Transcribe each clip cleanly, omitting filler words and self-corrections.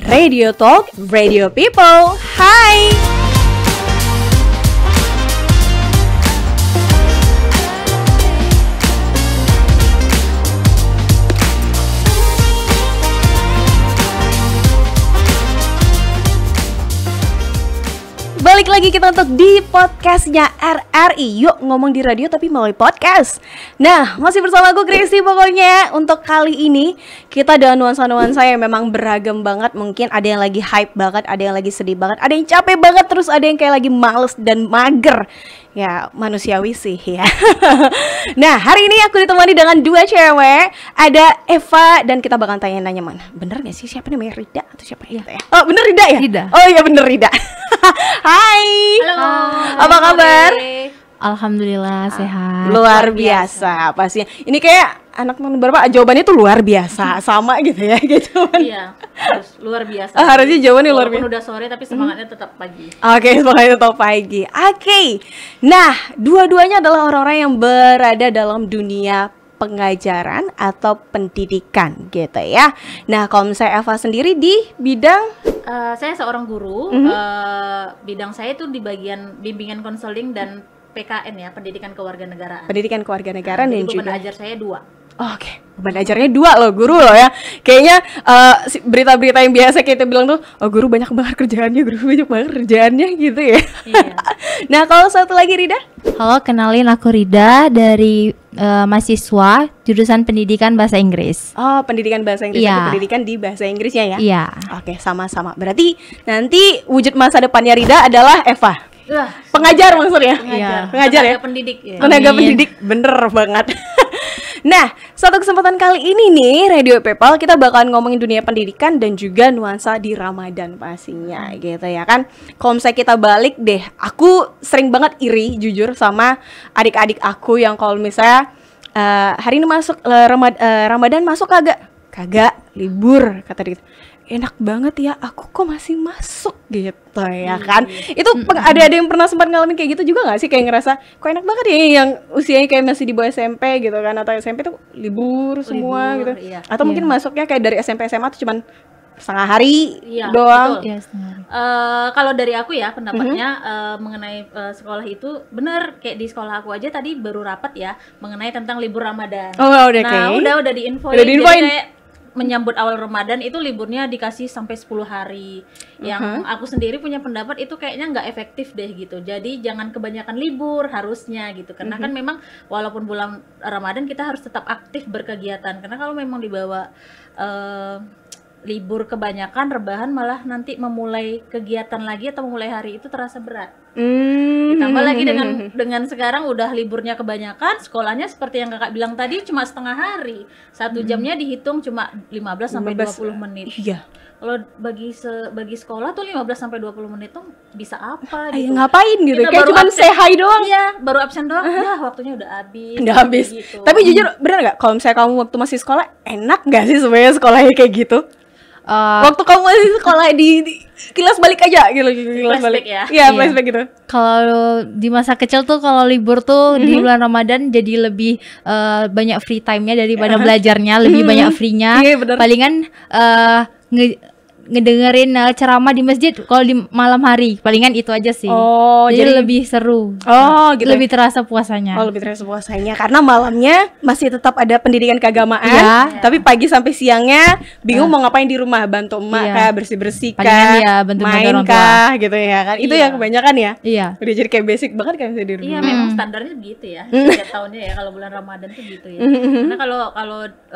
Radio Talk, Radio People. Hai. Balik lagi kita untuk di podcastnya RRI. Yuk ngomong di radio tapi melalui podcast. Nah, masih bersama aku Gracie pokoknya. Untuk kali ini kita ada nuansa-nuansa yang memang beragam banget. Mungkin ada yang lagi hype banget, ada yang lagi sedih banget, ada yang capek banget, terus ada yang kayak lagi males dan mager. Ya manusiawi sih ya. Nah, hari ini aku ditemani dengan dua cewek. Ada Eva dan kita bakal tanya-nanya mana. Bener gak sih siapa namanya, Rida atau siapa ya? Oh bener Rida ya? Rida. Oh iya bener Rida. Hai. Halo. Apa kabar? Alhamdulillah sehat. Luar biasa pastinya. Ini kayak anak nomor berapa? Jawabannya tuh luar biasa, sama gitu ya, gitu. Iya, harus luar biasa. Harusnya jawabannya luar biasa. Walaupun udah sore tapi semangatnya tetap pagi. Oke, semangatnya tetap pagi. Oke. Nah, dua-duanya adalah orang-orang yang berada dalam dunia pengajaran atau pendidikan gitu ya. Nah, kalau misalnya Eva sendiri di bidang Saya seorang guru. Bidang saya itu di bagian bimbingan konseling dan PKN ya, pendidikan kewarganegaraan. pendidikan kewarganegaraan dan Jadi juga beban ajar saya 2. Oke, beban ajarnya 2 loh, guru loh ya. Kayaknya berita-berita yang biasa kita bilang tuh, oh guru banyak banget kerjaannya gitu ya. Iya. Nah, kalau satu lagi Rida? Halo, kenalin aku Rida dari mahasiswa jurusan pendidikan bahasa Inggris. Oh, pendidikan bahasa Inggris. Iya. Aku pendidikan di bahasa Inggrisnya ya? Iya. Oke, sama-sama. Berarti nanti wujud masa depannya Rida adalah Eva. Wah, Pengajar maksudnya? Pengajar Ya? Tenaga pendidik ya. Tenaga Amin. pendidik, bener banget. Nah, satu kesempatan kali ini nih Radio People kita bakalan ngomongin dunia pendidikan dan juga nuansa di Ramadan pastinya gitu ya kan. Kalau misalnya kita balik deh, aku sering banget iri jujur sama adik-adik aku yang kalau misalnya hari ini masuk Ramadan masuk kagak libur kata dia. Enak banget ya, aku kok masih masuk gitu ya kan. Itu ada yang pernah sempat ngalamin kayak gitu juga gak sih? Kayak ngerasa kok enak banget ya yang usianya kayak masih di bawah SMP gitu kan. Atau SMP tuh libur semua Libur, gitu iya. Atau mungkin masuknya kayak dari SMP SMA tuh cuman setengah hari Iya, doang. betul. Iya, setengah. Kalau dari aku ya pendapatnya mengenai sekolah itu bener, kayak di sekolah aku aja tadi baru rapat ya mengenai tentang libur Ramadan. Oh udah Nah, kayak udah diinfoin. Udah diinfoin. Jadi kayak menyambut awal Ramadan itu liburnya dikasih sampai 10 hari. Yang aku sendiri punya pendapat itu kayaknya nggak efektif deh gitu. Jadi jangan kebanyakan libur harusnya gitu. Karena kan memang walaupun bulan Ramadan kita harus tetap aktif berkegiatan. Karena kalau memang dibawa libur kebanyakan, rebahan malah nanti memulai kegiatan lagi atau memulai hari itu terasa berat. Ditambah lagi dengan sekarang udah liburnya kebanyakan, sekolahnya seperti yang kakak bilang tadi cuma setengah hari. 1 jamnya dihitung cuma 15 sampai 20 menit. Iya. Kalau bagi sekolah tuh 15 sampai 20 menit tuh bisa apa Ayo gitu. ngapain gitu? Kita Kayak baru cuman absen. say hi doang. Iya, baru absen doang. Ya, waktunya udah habis. Udah habis. Gitu. Tapi jujur bener nggak kalau misalnya kamu waktu masih sekolah enak nggak sih sebenarnya sekolahnya kayak gitu? Waktu kamu masih sekolah di kilas balik aja gitu, kilas Flashback balik ya? Iya, flashback gitu. Kalau di masa kecil tuh kalau libur tuh di bulan Ramadan jadi lebih banyak free time-nya daripada belajarnya, lebih banyak free-nya. Iya, bener. Palingan ngedengerin ceramah di masjid kalau di malam hari. Palingan itu aja sih. Oh, jadi lebih seru. Oh, gitu. Lebih terasa puasanya. Oh, lebih terasa puasanya karena malamnya masih tetap ada pendidikan keagamaan, Iya. tapi pagi sampai siangnya bingung mau ngapain di rumah, bantu emak Iya. kayak bersih-bersih Palingan kah, ya, bantu-bantu main orang tua. kah gitu ya kan. Itu Iya. yang kebanyakan ya. Iya. Udah jadi kayak basic banget kan bisa di rumah. Iya, memang standarnya gitu ya. Setiap tahunnya ya kalau bulan Ramadan tuh gitu ya. Karena kalau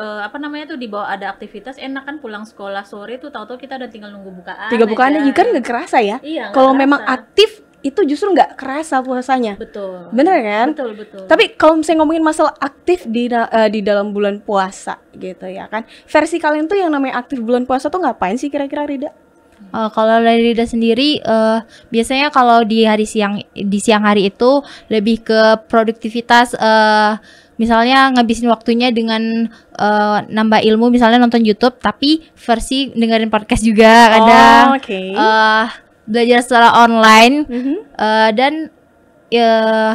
apa namanya tuh di bawah ada aktivitas enak kan, pulang sekolah sore tuh tahu-tahu kita udah tinggal nunggu bukaan. Tiga bukaannya aja. juga kan nggak kerasa ya. Iya, nggak Kalau kerasa. memang aktif itu justru nggak kerasa puasanya. Betul. Bener kan? Betul. Tapi kalau misalnya ngomongin masalah aktif di dalam bulan puasa gitu ya kan. Versi kalian tuh yang namanya aktif bulan puasa tuh ngapain sih kira-kira Rida? Kalau dari Rida sendiri, biasanya kalau di siang hari itu lebih ke produktivitas. Misalnya ngabisin waktunya dengan nambah ilmu, misalnya nonton YouTube, tapi versi dengerin podcast juga kadang. Oke. Belajar secara online dan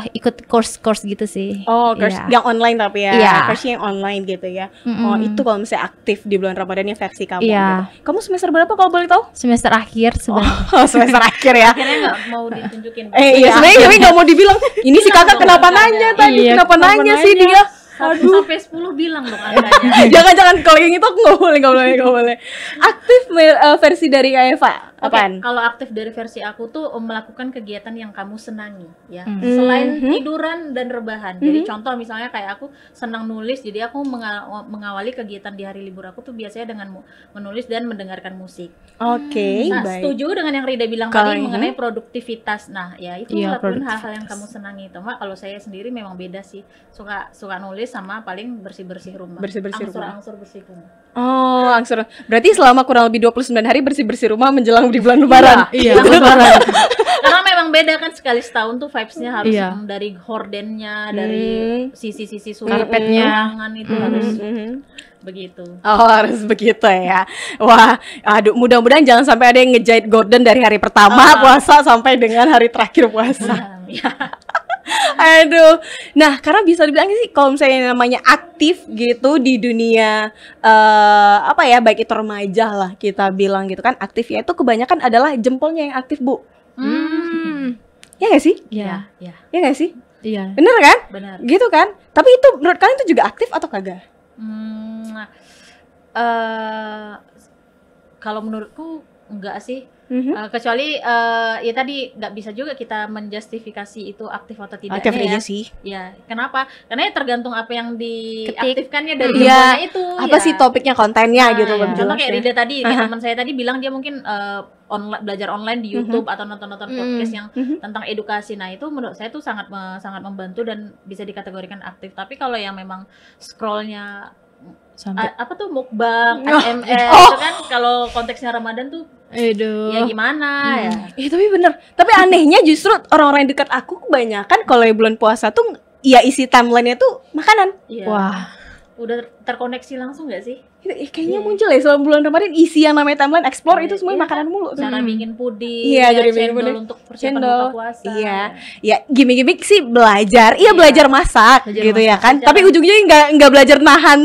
ikut course gitu sih. Oh, course Iya. yang online tapi ya. Iya. Course yang online gitu ya. Mm-mm. Oh, itu kalau misalnya aktif di bulan Ramadan yang versi kamu. Iya. gitu. Kamu semester berapa kalau boleh tahu? Semester akhir sebenarnya. Oh, semester akhir ya. Akhirnya nggak mau ditunjukin. Iya, sebenarnya tapi nggak mau dibilang. Ini si kakak dong kenapa angkanya. nanya tadi? Iya, Kenapa kenapa nanya sih nanya? dia? Sampai 10 bilang dong angkanya. Jangan-jangan kalau yang itu aku nggak boleh. Aktif versi dari Eva. Oke, Apaan? kalau aktif dari versi aku tuh melakukan kegiatan yang kamu senangi ya. Hmm. Selain tiduran dan rebahan. Jadi contoh misalnya kayak aku senang nulis, jadi aku mengawali kegiatan di hari libur aku tuh biasanya dengan menulis dan mendengarkan musik. Oke, Nah, baik. setuju dengan yang Rida bilang Kalau tadi ini? mengenai produktivitas. Nah, ya itu Iya, lakuin hal-hal yang produktivitas. kamu senangi. Cuma kalau saya sendiri memang beda sih. Suka nulis sama paling bersih-bersih rumah. Bersih-bersih rumah. Angsur-angsur bersih rumah. Oh, angsur. Berarti selama kurang lebih 29 hari bersih-bersih rumah menjelang di bulan Lebaran. Iya, lebaran. Karena memang beda kan, sekali setahun tuh vibes-nya harus Iya. dari hordennya, dari sisi-sisi Karpetnya. ruangan itu harus Mhm. begitu. Oh, harus begitu ya. Wah, aduh, mudah-mudahan jangan sampai ada yang ngejahit Gordon dari hari pertama puasa sampai dengan hari terakhir puasa. Ya. Aduh. Nah, karena bisa dibilang sih kalau misalnya namanya aktif gitu di dunia apa ya, baik itu remaja lah kita bilang gitu kan, aktifnya itu kebanyakan adalah jempolnya yang aktif, Bu. Ya nggak sih? Iya. Ya, Ya nggak sih? Iya. Bener kan? benar. Gitu kan? Tapi itu menurut kalian itu juga aktif atau kagak? Kalau menurutku enggak sih. Mhm. Kecuali ya tadi nggak bisa juga kita menjustifikasi itu aktif atau tidaknya Aktif ya. aja sih. Ya, kenapa? Karena ya tergantung apa yang Ketik. diaktifkannya dari Iya. jempolnya itu. Apa ya. sih topiknya, kontennya gitu iya. lebih Contoh kayak jelasnya. Rida tadi, kayak teman saya tadi bilang dia mungkin belajar online di YouTube atau nonton-nonton podcast yang tentang edukasi. Nah, itu menurut saya tuh sangat membantu dan bisa dikategorikan aktif. Tapi kalau yang memang scrollnya Sampai. apa tuh mukbang, Oh. ASMR Oh. itu kan kalau konteksnya Ramadan tuh Aduh. ya gimana ya. Tapi bener. Tapi anehnya justru orang-orang yang dekat aku kebanyakan kalau yang bulan puasa tuh ya isi timeline-nya tuh makanan. Iya. Wah. Udah terkoneksi langsung nggak sih? Kayaknya muncul ya selama bulan Ramadan isi yang namanya timeline explore itu semuanya Iya, makanan mulu tuh. Cara bikin puding, Iya, ya, cara bikin cendol puding. untuk persiapan Cendol. buka puasa. Iya. Ya gimmick-gimmick sih belajar. Iya, Iya. belajar masak Belajar gitu ya masak, kan. secara- Tapi ujungnya nggak belajar nahan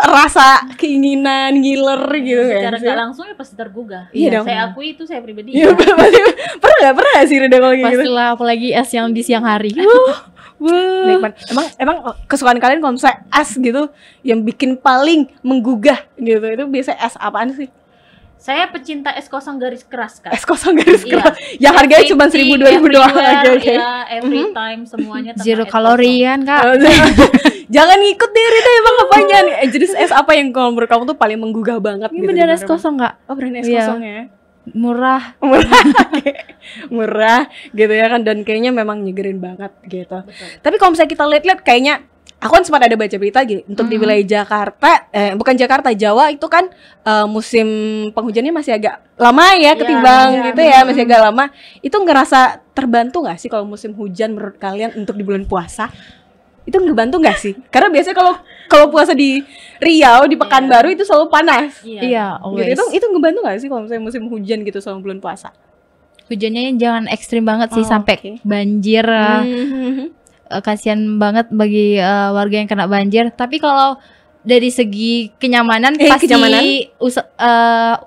rasa keinginan ngiler gitu kan. Secara nggak langsung ya pasti tergugah. Iya dong. Saya akui itu saya pribadi. Iya, pasti pernah nggak sih Rida kalau kayak gitu? Pastilah, apalagi es yang di siang hari. Nikmat. Emang kesukaan kalian kalau misalnya es gitu yang bikin paling menggugah gitu itu biasa es apaan sih? Saya pecinta es kosong garis keras, Kak. Es kosong garis Iya. keras. Yang harganya cuma 1.000-2.000 doang. Everywhere, Oke. ya, every time semuanya tentang Zero es kalori kan, Kak? Jangan ngikut deh Rita, emang apanya nih? Jenis es apa yang kalau menurut kamu tuh paling menggugah banget Ini gitu? beneran di es rumah? kosong nggak? Oh, beneran es Iya. kosong ya. Murah. Murah. Oke. Murah gitu ya kan, dan kayaknya memang nyegerin banget gitu. Betul. Tapi kalau misalnya kita lihat-lihat kayaknya aku kan sempat ada baca berita gitu untuk di wilayah Jakarta, bukan Jakarta, Jawa itu kan musim penghujannya masih agak lama ya ketimbang iya, gitu ya, masih agak lama. Itu ngerasa terbantu nggak sih kalau musim hujan menurut kalian untuk di bulan puasa? Itu ngebantu nggak sih? Karena biasanya kalau puasa di Riau, di Pekanbaru itu selalu panas. Iya, Gitu. always. Itu ngebantu nggak sih kalau misalnya musim hujan gitu selama bulan puasa? Hujannya jangan ekstrim banget sih Oh, sampai oke. banjir. Kasihan banget bagi warga yang kena banjir. Tapi kalau dari segi kenyamanan pasti kenyamanan?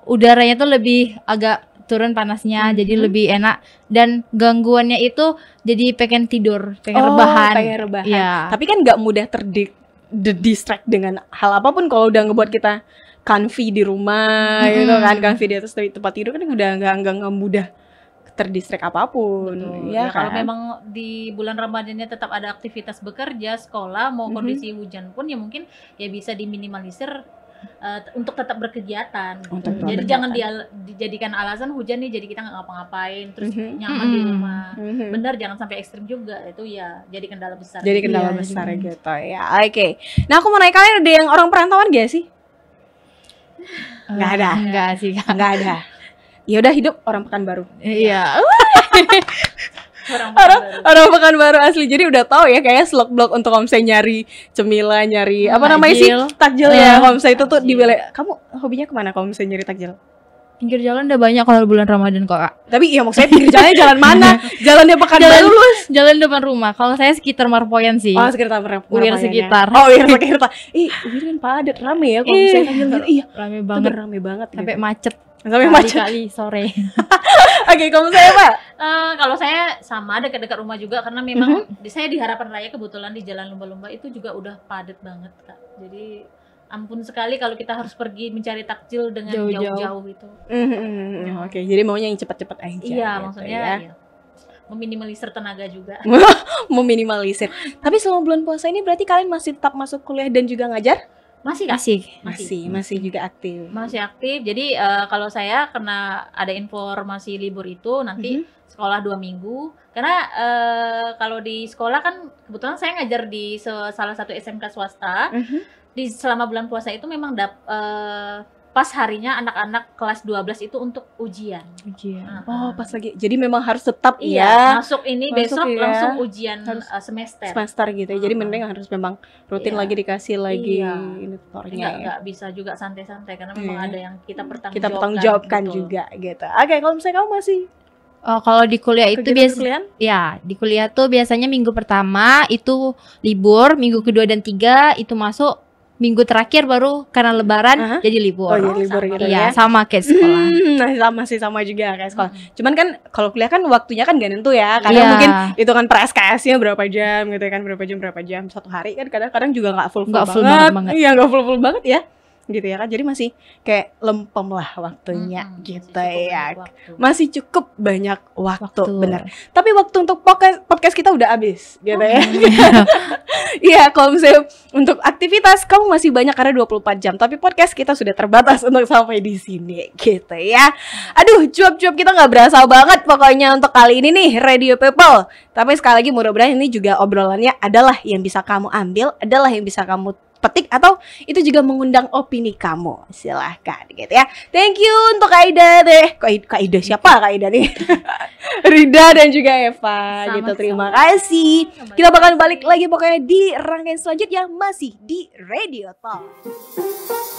udaranya tuh lebih agak turun panasnya, jadi lebih enak, dan gangguannya itu jadi pengen tidur, pengen rebahan. Pengen rebahan. Iya. Tapi kan nggak mudah distract dengan hal apapun kalau udah ngebuat kita comfy di rumah gitu kan, comfy di atas tempat tidur kan udah nggak mudah terdistract apapun. Betul. Ya Ya, kalau kan? memang di bulan Ramadannya tetap ada aktivitas bekerja, sekolah, mau kondisi hujan pun ya mungkin ya bisa diminimalisir untuk tetap berkegiatan. Gitu. Untuk tetap Jadi berkegiatan. jangan dijadikan alasan hujan nih jadi kita nggak ngapa-ngapain terus nyaman di rumah. Benar, jangan sampai ekstrim juga, itu ya jadi kendala besar. Jadi kendala Iya, besar gitu ya. Oke. Nah, aku mau nanya kalian, ada yang orang perantauan gak sih? Nggak ada. Enggak sih, Kak. Nggak ada. Ya udah, hidup orang Pekanbaru. Iya. Orang Pekanbaru asli. Jadi udah tahu ya kayak slok-blok untuk kalau misalnya nyari cemilan, nyari apa namanya sih? Takjil. Takjil ya. Kalau misalnya itu tuh di wilayah. Kamu hobinya kemana kalau misalnya nyari takjil? Pinggir jalan udah banyak kalau bulan Ramadan kok, Kak. Tapi iya maksudnya pinggir jalannya jalan mana? Jalannya Pekanbaru lu? Jalan depan rumah. Kalau saya sekitar Marpoyan sih. Oh, sekitar Uir sekitar. Oh, Uir sekitar. Uir kan padat, rame ya kalau misalnya sambil iya. Rame Itu banget. rame banget Sampai gitu. macet. Sampai macet. Kali sore. Oke, kalau saya Pak? Kalau saya sama dekat-dekat rumah juga karena memang saya di Harapan Raya kebetulan di Jalan Lumba-Lumba itu juga udah padat banget, Kak. Jadi ampun sekali kalau kita harus pergi mencari takjil dengan jauh-jauh itu. Oke, jadi maunya yang cepat-cepat aja. Iya, gitu maksudnya ya. iya. Meminimalisir tenaga juga. Meminimalisir. Tapi selama bulan puasa ini berarti kalian masih tetap masuk kuliah dan juga ngajar? Masih, Kak? Masih juga aktif. Masih aktif. Jadi kalau saya karena ada informasi libur itu nanti sekolah 2 minggu. Karena kalau di sekolah kan kebetulan saya ngajar di salah satu SMK swasta. Di selama bulan puasa itu memang pas harinya anak-anak kelas 12 itu untuk ujian. Oh, pas lagi. Jadi memang harus tetap masuk ini Masuk besok ya. langsung ujian Harus semester gitu ya. Jadi mending harus memang rutin lagi dikasih lagi ini tutornya ya. Nggak bisa juga santai-santai karena memang ada yang kita Kita bertanggung jawabkan betul. juga gitu. Oke, kalau misalnya kamu masih Kalau di kuliah itu kegiatan kuliah? ya di kuliah tuh biasanya minggu pertama itu libur, minggu kedua dan 3 itu masuk, minggu terakhir baru karena lebaran jadi libur. Oh, jadi libur gitu Iya, ya. sama kayak sekolah. Nah, sama juga kayak sekolah. Cuman kan kalau kuliah kan waktunya kan gak nentu ya. Kadang Iya. mungkin itu kan per SKS-nya berapa jam gitu kan, berapa jam satu hari kan kadang-kadang juga nggak full banget. Iya, nggak full banget ya. Gitu ya kan. Jadi masih kayak lempem lah waktunya gitu ya. Masih cukup banyak waktu, benar. Tapi waktu untuk podcast kita udah habis gitu ya. Iya, kalau misalnya untuk aktivitas kamu masih banyak karena 24 jam, tapi podcast kita sudah terbatas untuk sampai di sini gitu ya. Aduh, cuap-cuap kita nggak berasa banget pokoknya untuk kali ini nih Radio People. Tapi sekali lagi mudah-mudahan ini juga obrolannya adalah yang bisa kamu ambil, adalah yang bisa kamu petik atau itu juga mengundang opini kamu. Silahkan gitu ya. Thank you untuk Kak Ida deh. Kak Ida siapa Kak Ida nih? Rida dan juga Eva gitu. Terima kasih. Kita bakal balik lagi pokoknya di rangkaian selanjutnya masih di Radio Talk.